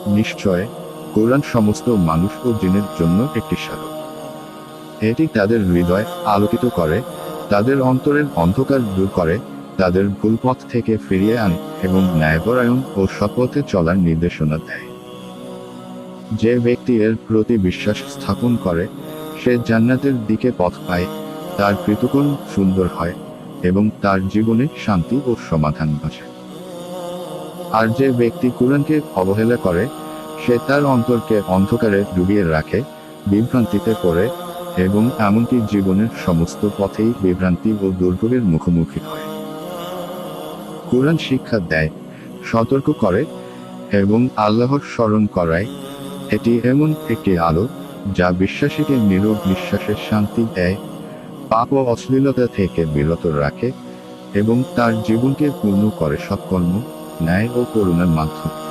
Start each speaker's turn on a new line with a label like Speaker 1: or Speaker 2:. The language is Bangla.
Speaker 1: নিশ্চয় কোরআন সমস্ত মানুষ ও জিনের জন্য একটি স্মারক। এটি তাদের হৃদয় আলোকিত করে, তাদের অন্তরের অন্ধকার দূর করে, তাদের ভুল পথ থেকে ফিরিয়ে আনে এবং ন্যায়পরায়ণ ও সৎপথে চলার নির্দেশনা দেয়। যে ব্যক্তি এর প্রতি বিশ্বাস স্থাপন করে সে জান্নাতের দিকে পথ পায়, তার কৃতকর্ম সুন্দর হয় এবং তার জীবনে শান্তি ও সমাধান আসে। আর যে ব্যক্তি কোরআনকে অবহেলা করে সে তার অন্তরকে অন্ধকারে ডুবিয়ে রাখে, বিভ্রান্তিতে পড়ে এবং এমনকি জীবনের সমস্ত পথেই বিভ্রান্তি ও দুর্ভোগের মুখোমুখি হয়। কোরআন শিক্ষা দেয়, সতর্ক করে এবং আল্লাহর স্মরণ করায়। এটি এমন একটি আলো যা বিশ্বাসীকে নীরব নিঃশ্বাসে শান্তি দেয়, পাপ ও অশ্লীলতা থেকে বিরত রাখে এবং তার জীবনকে পূর্ণ করে সৎকর্ম, ন্যায় ও করুণার মাধ্যমে।